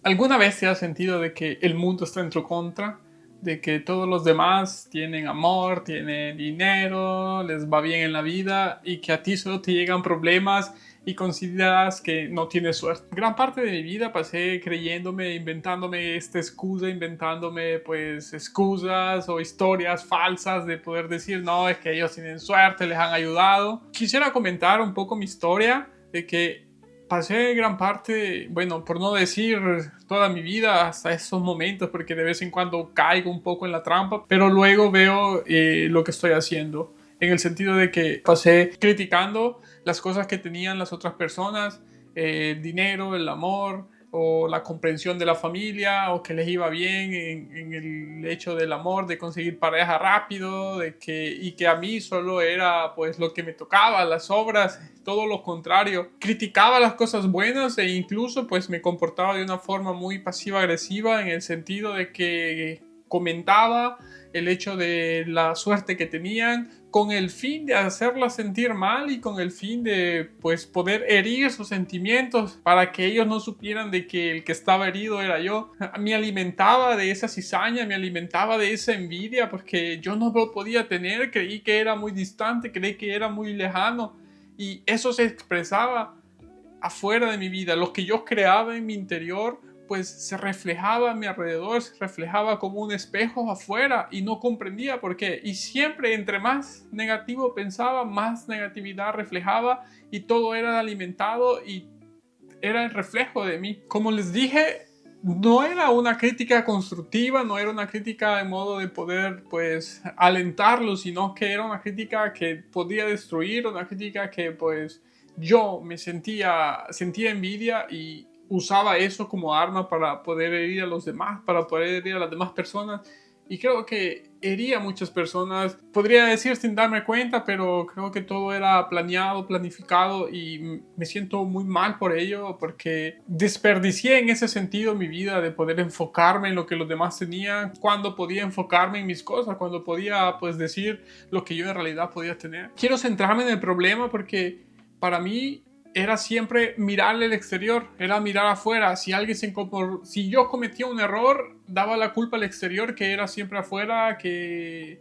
¿Alguna vez te has sentido de que el mundo está en tu contra? De que todos los demás tienen amor, tienen dinero, les va bien en la vida y que a ti solo te llegan problemas y consideras que no tienes suerte. Gran parte de mi vida pasé creyéndome, inventándome esta excusa, inventándome pues excusas o historias falsas de poder decir, no, es que ellos tienen suerte, les han ayudado. Quisiera comentar un poco mi historia de que pasé gran parte, bueno, por no decir toda mi vida hasta esos momentos, porque de vez en cuando caigo un poco en la trampa, pero luego veo lo que estoy haciendo, en el sentido de que pasé criticando las cosas que tenían las otras personas, el dinero, el amor, o la comprensión de la familia, o que les iba bien en el hecho del amor, de conseguir pareja rápido, y que a mí solo era pues lo que me tocaba, las obras, todo lo contrario. Criticaba las cosas buenas e incluso pues me comportaba de una forma muy pasiva-agresiva en el sentido de que comentaba el hecho de la suerte que tenían con el fin de hacerlas sentir mal y con el fin de pues poder herir sus sentimientos para que ellos no supieran de que el que estaba herido era yo. Me alimentaba de esa cizaña, me alimentaba de esa envidia porque yo no lo podía tener, creí que era muy distante, creí que era muy lejano y eso se expresaba afuera de mi vida. Lo que yo creaba en mi interior pues se reflejaba a mi alrededor, se reflejaba como un espejo afuera y no comprendía por qué. Y siempre entre más negativo pensaba, más negatividad reflejaba y todo era alimentado y era el reflejo de mí. Como les dije, no era una crítica constructiva, no era una crítica en modo de poder pues alentarlo, sino que era una crítica que podía destruir, una crítica que pues yo me sentía envidia y usaba eso como arma para poder herir a los demás, para poder herir a las demás personas. Y creo que hería a muchas personas, podría decir sin darme cuenta, pero creo que todo era planeado, planificado y me siento muy mal por ello porque desperdicié en ese sentido mi vida de poder enfocarme en lo que los demás tenían, cuando podía enfocarme en mis cosas, cuando podía pues decir lo que yo en realidad podía tener. Quiero centrarme en el problema porque para mí era siempre mirarle al exterior, era mirar afuera. Si yo cometía un error, daba la culpa al exterior, que era siempre afuera, que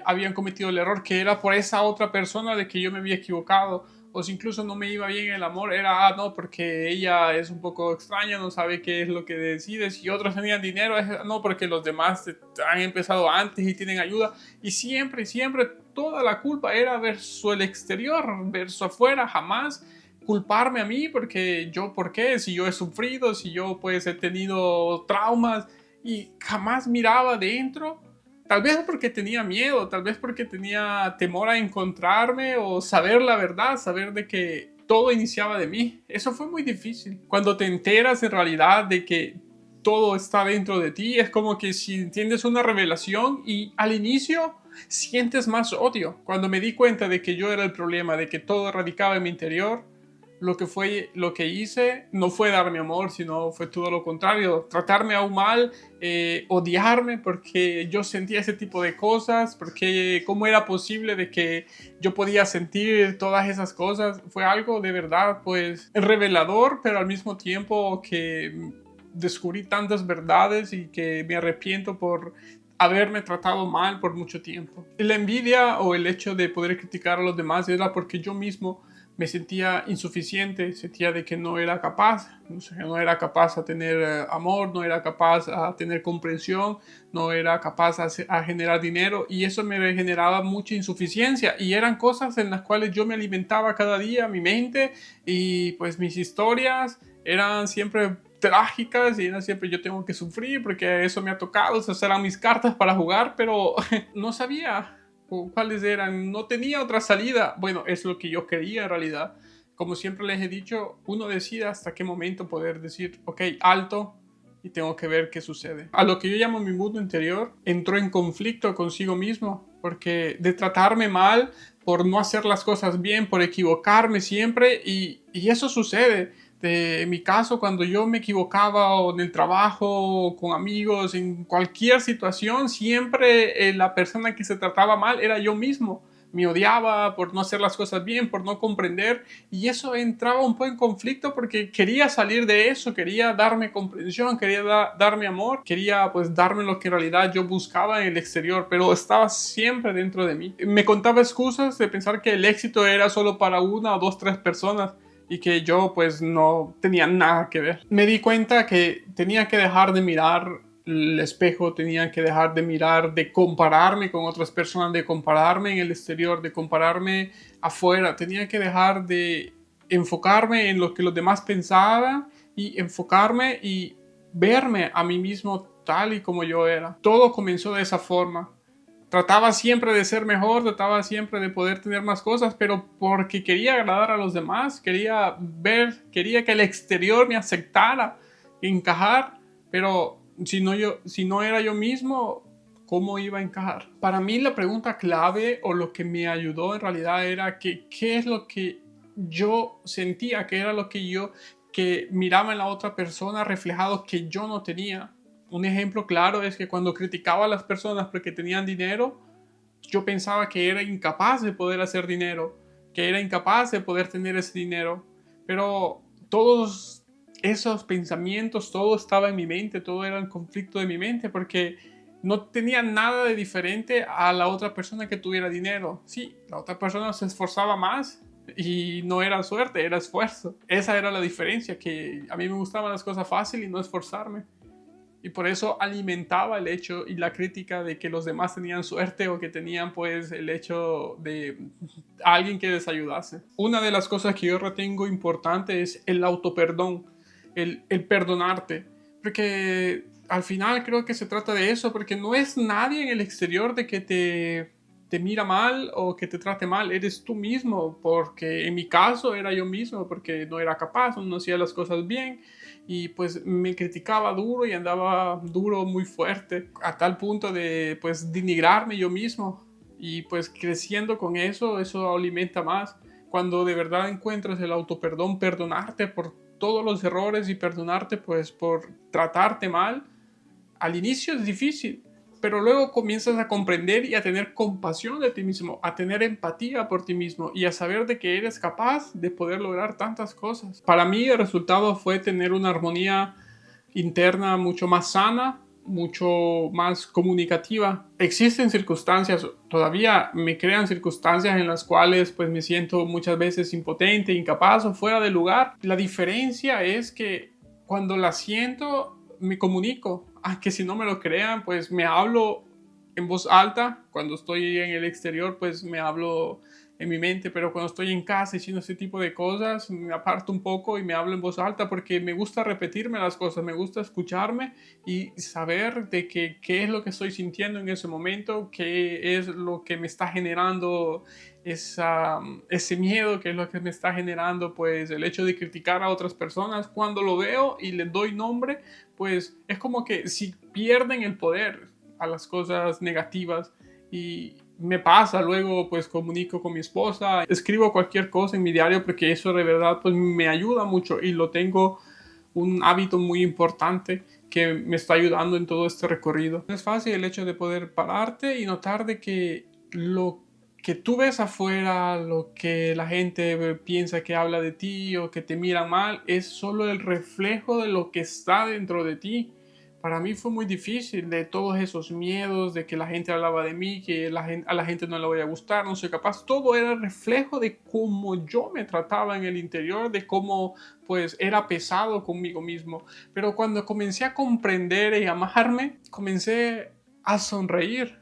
habían cometido el error, que era por esa otra persona de que yo me había equivocado. O si incluso no me iba bien el amor, era, no, porque ella es un poco extraña, no sabe qué es lo que decide. Si otros tenían dinero, no, porque los demás han empezado antes y tienen ayuda. Y siempre, siempre, toda la culpa era verso el exterior, verso afuera, jamás culparme a mí porque yo, ¿por qué? Si yo he sufrido, si yo pues he tenido traumas y jamás miraba adentro, tal vez porque tenía miedo, tal vez porque tenía temor a encontrarme o saber la verdad, saber de que todo iniciaba de mí. Eso fue muy difícil. Cuando te enteras en realidad de que todo está dentro de ti, es como que si entiendes una revelación y al inicio sientes más odio. Cuando me di cuenta de que yo era el problema, de que todo radicaba en mi interior, lo que hice no fue darme amor, sino fue todo lo contrario, tratarme aún mal, odiarme porque yo sentía ese tipo de cosas, porque cómo era posible de que yo podía sentir todas esas cosas. Fue algo de verdad pues revelador, pero al mismo tiempo que descubrí tantas verdades y que me arrepiento por haberme tratado mal por mucho tiempo. La envidia o el hecho de poder criticar a los demás era porque yo mismo me sentía insuficiente, sentía de que no era capaz, no era capaz a tener amor, no era capaz a tener comprensión, no era capaz a generar dinero y eso me generaba mucha insuficiencia y eran cosas en las cuales yo me alimentaba cada día, mi mente y pues mis historias eran siempre trágicas y eran siempre yo tengo que sufrir porque eso me ha tocado, esas eran mis cartas para jugar, pero no sabía cuáles eran, no tenía otra salida. Bueno, es lo que yo creía en realidad. Como siempre les he dicho, uno decide hasta qué momento poder decir, ok, alto, y tengo que ver qué sucede. A lo que yo llamo mi mundo interior, entró en conflicto consigo mismo, porque de tratarme mal, por no hacer las cosas bien, por equivocarme siempre, y eso sucede. En mi caso, cuando yo me equivocaba o en el trabajo, o con amigos, en cualquier situación, siempre la persona que se trataba mal era yo mismo. me odiaba por no hacer las cosas bien, por no comprender, y eso entraba un poco en conflicto porque quería salir de eso, quería darme comprensión, quería darme amor, quería pues darme lo que en realidad yo buscaba en el exterior, pero estaba siempre dentro de mí. Me contaba excusas de pensar que el éxito era solo para una o dos, tres personas y que yo pues no tenía nada que ver. Me di cuenta que tenía que dejar de mirar el espejo, tenía que dejar de mirar, de compararme con otras personas, de compararme en el exterior, de compararme afuera, tenía que dejar de enfocarme en lo que los demás pensaban y enfocarme y verme a mí mismo tal y como yo era. Todo comenzó de esa forma. Trataba siempre de ser mejor, trataba siempre de poder tener más cosas, pero porque quería agradar a los demás, quería que el exterior me aceptara, encajar, pero si no era yo mismo, ¿cómo iba a encajar? Para mí la pregunta clave o lo que me ayudó en realidad era que qué es lo que yo sentía, qué era lo que miraba en la otra persona reflejado que yo no tenía. Un ejemplo claro es que cuando criticaba a las personas porque tenían dinero, yo pensaba que era incapaz de poder hacer dinero, que era incapaz de poder tener ese dinero. Pero todos esos pensamientos, todo estaba en mi mente, todo era un conflicto de mi mente porque no tenía nada de diferente a la otra persona que tuviera dinero. Sí, la otra persona se esforzaba más y no era suerte, era esfuerzo. Esa era la diferencia, que a mí me gustaban las cosas fáciles y no esforzarme. Y por eso alimentaba el hecho y la crítica de que los demás tenían suerte o que tenían pues el hecho de alguien que les ayudase. Una de las cosas que yo retengo importante es el autoperdón, el perdonarte. Porque al final creo que se trata de eso, porque no es nadie en el exterior de que te mira mal o que te trate mal, eres tú mismo, porque en mi caso era yo mismo, porque no era capaz, no hacía las cosas bien y pues me criticaba duro y andaba duro muy fuerte, a tal punto de pues denigrarme yo mismo y pues creciendo con eso, eso alimenta más. Cuando de verdad encuentras el autoperdón, perdonarte por todos los errores y perdonarte pues por tratarte mal, al inicio es difícil, pero luego comienzas a comprender y a tener compasión de ti mismo, a tener empatía por ti mismo y a saber de que eres capaz de poder lograr tantas cosas. Para mí el resultado fue tener una armonía interna mucho más sana, mucho más comunicativa. Existen circunstancias, todavía me crean circunstancias en las cuales pues me siento muchas veces impotente, incapaz o fuera de lugar. La diferencia es que cuando la siento me comunico, aunque si no me lo crean pues me hablo en voz alta. Cuando estoy en el exterior pues me hablo en mi mente, pero cuando estoy en casa haciendo ese tipo de cosas, me aparto un poco y me hablo en voz alta porque me gusta repetirme las cosas, me gusta escucharme y saber de qué es lo que estoy sintiendo en ese momento, qué es lo que me está generando ese miedo, qué es lo que me está generando pues el hecho de criticar a otras personas. Cuando lo veo y les doy nombre, pues es como que si pierden el poder a las cosas negativas. Y me pasa, luego pues comunico con mi esposa, escribo cualquier cosa en mi diario porque eso de verdad pues me ayuda mucho y lo tengo un hábito muy importante que me está ayudando en todo este recorrido. Es fácil el hecho de poder pararte y notar de que lo que tú ves afuera, lo que la gente piensa que habla de ti o que te miran mal, es solo el reflejo de lo que está dentro de ti. Para mí fue muy difícil de todos esos miedos, de que la gente hablaba de mí, que a la gente no le voy a gustar, no soy capaz. Todo era reflejo de cómo yo me trataba en el interior, de cómo pues era pesado conmigo mismo. Pero cuando comencé a comprender y amarme, comencé a sonreír.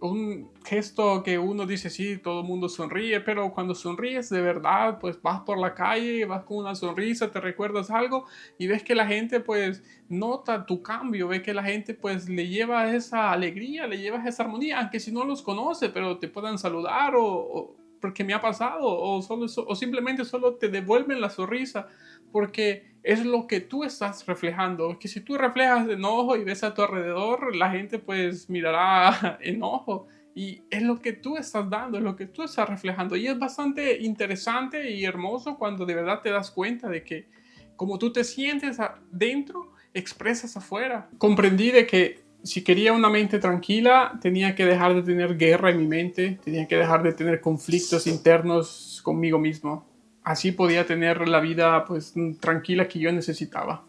Un gesto que uno dice, sí, todo el mundo sonríe, pero cuando sonríes de verdad, pues vas por la calle, vas con una sonrisa, te recuerdas algo y ves que la gente pues nota tu cambio, ves que la gente pues le lleva esa alegría, le lleva esa armonía, aunque si no los conoce, pero te puedan saludar o porque me ha pasado, o simplemente solo te devuelven la sonrisa, porque es lo que tú estás reflejando. Es que si tú reflejas enojo y ves a tu alrededor, la gente pues mirará enojo. Y es lo que tú estás dando, es lo que tú estás reflejando. Y es bastante interesante y hermoso cuando de verdad te das cuenta de que como tú te sientes dentro, expresas afuera. Comprendí de que si quería una mente tranquila, tenía que dejar de tener guerra en mi mente, tenía que dejar de tener conflictos internos conmigo mismo. Así podía tener la vida pues tranquila que yo necesitaba.